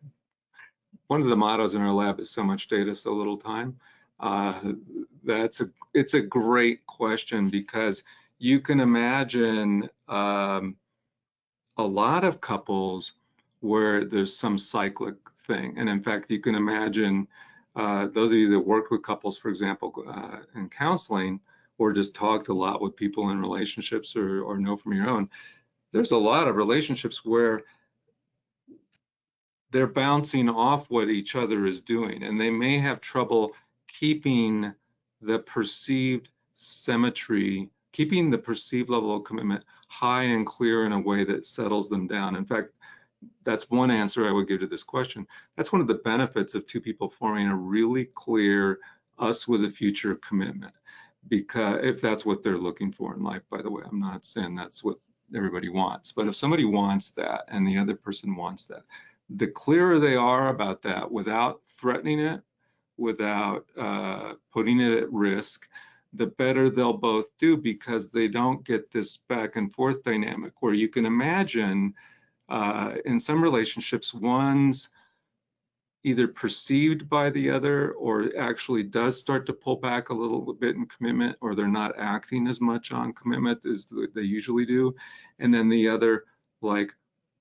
one of the mottos in our lab is so much data, so little time. It's a great question, because you can imagine a lot of couples where there's some cyclic thing. And in fact, you can imagine those of you that worked with couples, for example, in counseling, or just talked a lot with people in relationships or know from your own, there's a lot of relationships where they're bouncing off what each other is doing, and they may have trouble keeping the perceived symmetry, keeping the perceived level of commitment high and clear in a way that settles them down. In fact, that's one answer I would give to this question. That's one of the benefits of two people forming a really clear us with a future commitment, because if that's what they're looking for in life, by the way, I'm not saying that's what everybody wants, but if somebody wants that and the other person wants that, the clearer they are about that without threatening it, without putting it at risk, the better they'll both do, because they don't get this back and forth dynamic where you can imagine in some relationships, one's either perceived by the other or actually does start to pull back a little bit in commitment, or they're not acting as much on commitment as they usually do. And then the other like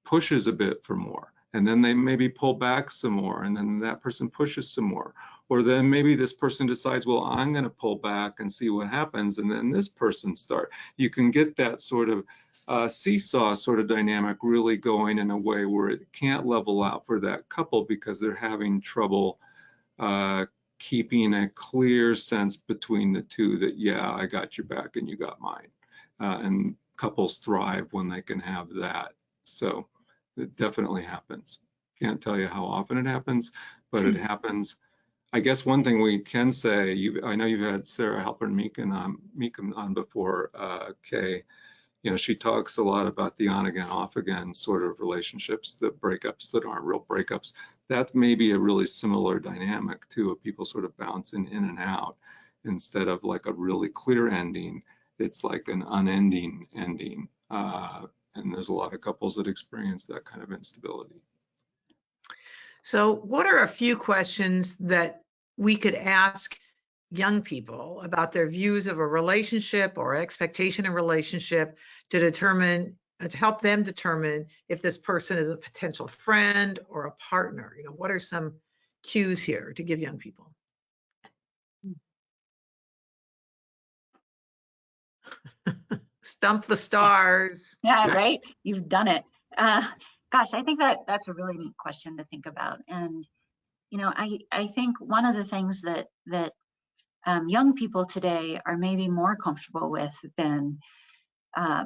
pushes a bit for more. And then they maybe pull back some more, and then that person pushes some more. Or then maybe this person decides, well, I'm going to pull back and see what happens. And then this person starts. You can get that sort of seesaw sort of dynamic really going in a way where it can't level out for that couple because they're having trouble keeping a clear sense between the two that, yeah, I got your back and you got mine. And couples thrive when they can have that. So it definitely happens. Can't tell you how often it happens, but it happens. I guess one thing we can say, I know you've had Sarah Halpern-Meekin on before, Kay. You know, she talks a lot about the on again, off again sort of relationships, the breakups that aren't real breakups. That may be a really similar dynamic too, of people sort of bouncing in and out instead of like a really clear ending. It's like an unending ending. And there's a lot of couples that experience that kind of instability. So what are a few questions that we could ask young people about their views of a relationship or expectation in a relationship to help them determine if this person is a potential friend or a partner? You know, what are some cues here to give young people? Stump the stars. Yeah, right. You've done it. Gosh, I think that's a really neat question to think about. And, you know, I think one of the things that young people today are maybe more comfortable with than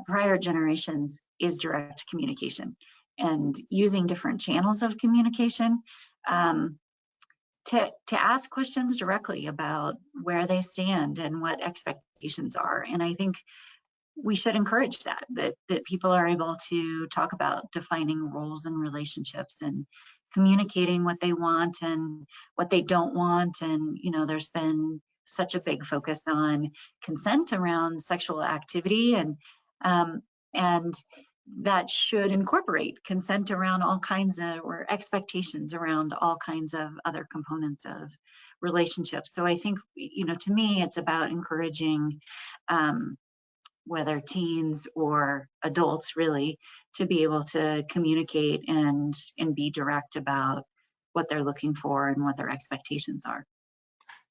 prior generations is direct communication and using different channels of communication to ask questions directly about where they stand and what expectations are. And I think we should encourage that people are able to talk about defining roles in relationships and communicating what they want and what they don't want. And, you know, there's been such a big focus on consent around sexual activity, and that should incorporate consent around all kinds of, or expectations around all kinds of other components of relationships. So I think, you know, to me, it's about encouraging whether teens or adults really to be able to communicate and be direct about what they're looking for and what their expectations are.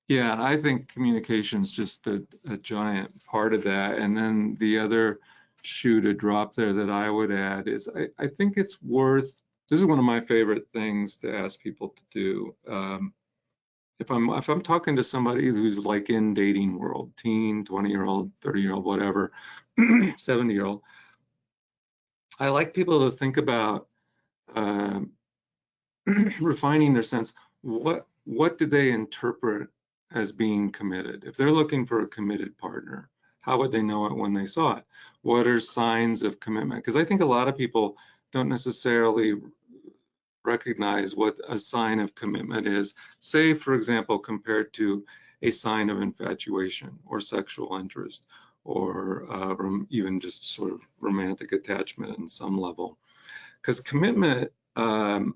Yeah, and I think communication is just a giant part of that. And then the other shoe to drop there that I would add is I think it's worth, this is one of my favorite things to ask people to do. If I'm talking to somebody who's like in dating world, teen, 20-year-old, 30-year-old, whatever, 70-year-old, I like people to think about refining their sense. What do they interpret as being committed? If they're looking for a committed partner, how would they know it when they saw it? What are signs of commitment? Because I think a lot of people don't necessarily recognize what a sign of commitment is, say, for example, compared to a sign of infatuation or sexual interest, or even just sort of romantic attachment in some level. Because commitment, one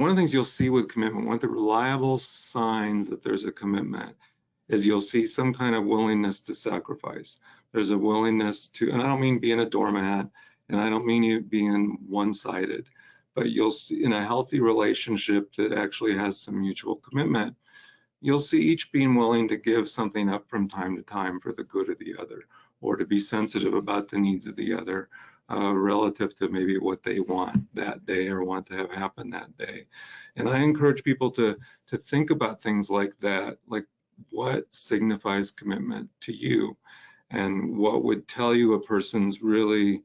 of the things you'll see with commitment, one of the reliable signs that there's a commitment is you'll see some kind of willingness to sacrifice. There's a willingness to, and I don't mean being a doormat, and I don't mean you being one-sided, but you'll see in a healthy relationship that actually has some mutual commitment, you'll see each being willing to give something up from time to time for the good of the other, or to be sensitive about the needs of the other relative to maybe what they want that day or want to have happen that day. And I encourage people to think about things like that, like what signifies commitment to you, and what would tell you a person's really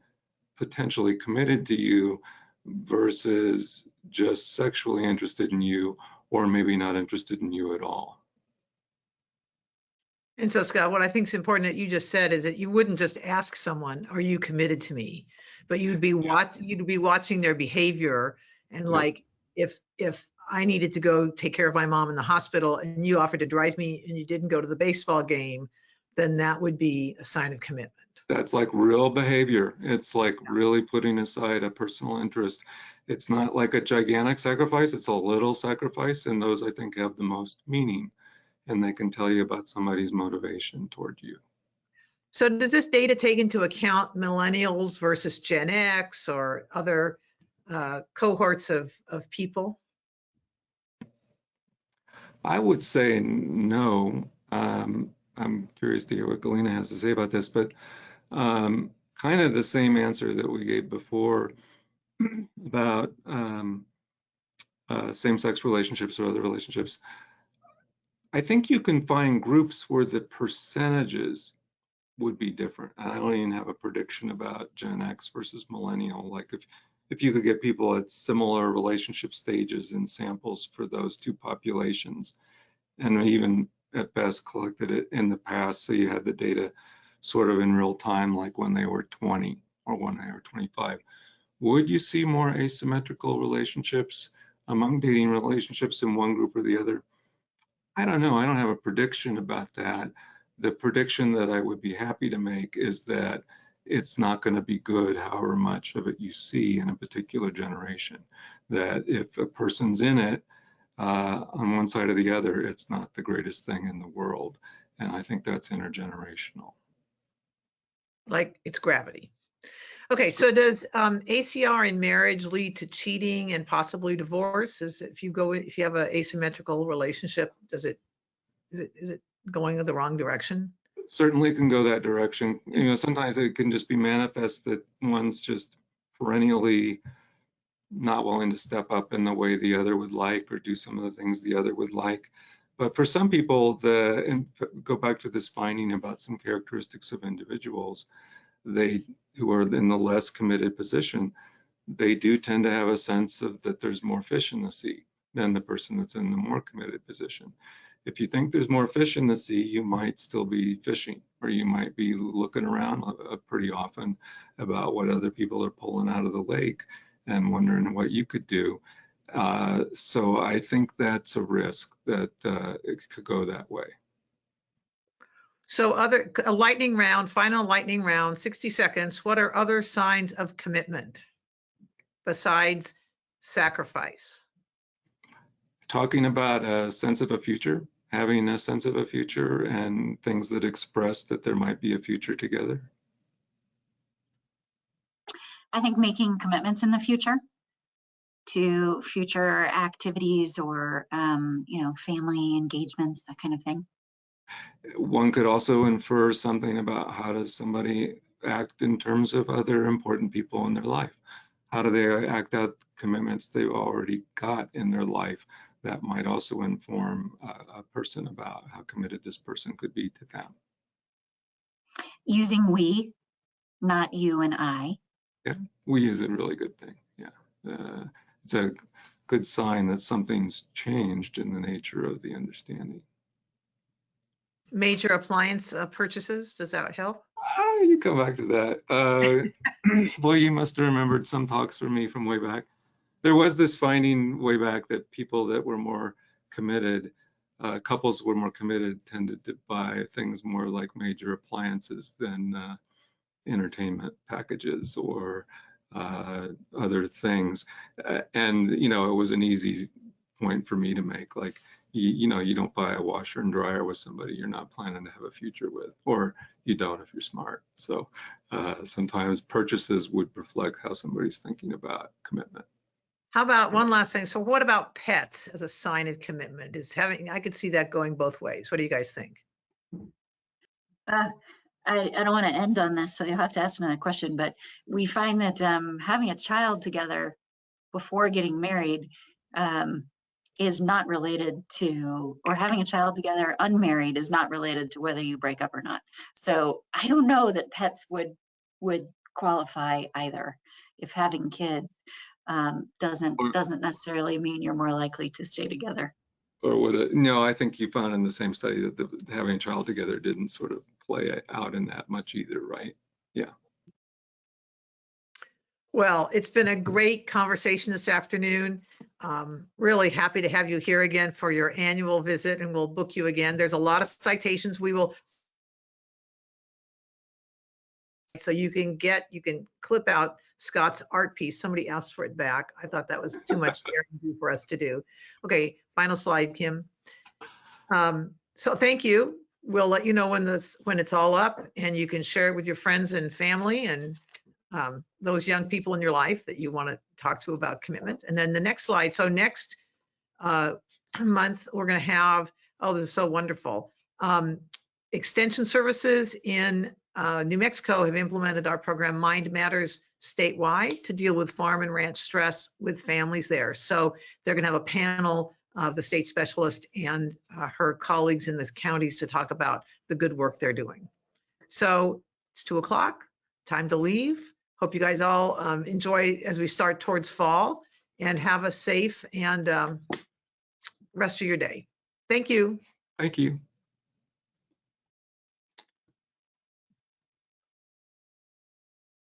potentially committed to you versus just sexually interested in you, or maybe not interested in you at all. And so, Scott, what I think is important that you just said is that you wouldn't just ask someone, "Are you committed to me?" But you'd be watching their behavior, and like if I needed to go take care of my mom in the hospital and you offered to drive me and you didn't go to the baseball game, then that would be a sign of commitment. That's like real behavior. It's like really putting aside a personal interest. It's not like a gigantic sacrifice, it's a little sacrifice, and those I think have the most meaning, and they can tell you about somebody's motivation toward you. So does this data take into account millennials versus Gen X or other cohorts of people? I would say no. I'm curious to hear what Galena has to say about this, but kind of the same answer that we gave before about same-sex relationships or other relationships. I think you can find groups where the percentages would be different. I don't even have a prediction about Gen X versus millennial. Like if you could get people at similar relationship stages in samples for those two populations, and even at best collected it in the past, so you had the data sort of in real time, like when they were 20 or when they were 25, would you see more asymmetrical relationships among dating relationships in one group or the other? I don't know. I don't have a prediction about that. The prediction that I would be happy to make is that it's not going to be good however much of it you see in a particular generation. That if a person's in it on one side or the other, it's not the greatest thing in the world. And I think that's intergenerational. Like it's gravity. Okay, so does ACR in marriage lead to cheating and possibly divorce? If you have an asymmetrical relationship, is it going in the wrong direction? Certainly can go that direction. You know, sometimes it can just be manifest that one's just perennially not willing to step up in the way the other would like or do some of the things the other would like. But for some people, and go back to this finding about some characteristics of individuals, who are in the less committed position, they do tend to have a sense of that there's more fish in the sea than the person that's in the more committed position. If you think there's more fish in the sea, you might still be fishing, or you might be looking around pretty often about what other people are pulling out of the lake and wondering what you could do. So I think that's a risk that it could go that way. So a lightning round, final lightning round, 60 seconds. What are other signs of commitment besides sacrifice? Talking about a sense of a future, having a sense of a future and things that express that there might be a future together. I think making commitments in the future to future activities or, family engagements, that kind of thing. One could also infer something about how does somebody act in terms of other important people in their life. How do they act out commitments they've already got in their life? That might also inform a person about how committed this person could be to them. Using we, not you and I. Yeah, we is a really good thing. Yeah, it's a good sign that something's changed in the nature of the understanding. Major appliance purchases, does that help? You come back to that. Boy, you must have remembered some talks from me from way back. There was this finding way back that people that were more committed, couples were more committed, tended to buy things more like major appliances than entertainment packages or other things. And, you know, it was an easy point for me to make, like, you know, you don't buy a washer and dryer with somebody you're not planning to have a future with, or you don't if you're smart. So sometimes purchases would reflect how somebody's thinking about commitment. How about one last thing? So what about pets as a sign of commitment? I could see that going both ways. What do you guys think? I don't want to end on this, so you'll have to ask another question, but we find that having a child together before getting married is not related to, or having a child together unmarried is not related to whether you break up or not. So I don't know that pets would qualify either. If having kids doesn't necessarily mean you're more likely to stay together. Or would it? No, I think you found in the same study that having a child together didn't sort of play out in that much either, right? Yeah. Well, it's been a great conversation this afternoon. really happy to have you here again for your annual visit, and we'll book you again. There's a lot of citations we will, so you can clip out Scott's art piece. Somebody asked for it back. I thought that was too much for us to do. Okay, final slide, Kim. So thank you. We'll let you know when it's all up, and you can share it with your friends and family and those young people in your life that you want to talk to about commitment. And then the next slide. So next month, we're going to have, oh, this is so wonderful. Extension services in New Mexico have implemented our program Mind Matters statewide to deal with farm and ranch stress with families there. So they're going to have a panel of the state specialist and her colleagues in the counties to talk about the good work they're doing. So it's 2 o'clock, time to leave. Hope you guys all enjoy as we start towards fall, and have a safe and rest of your day. Thank you. Thank you.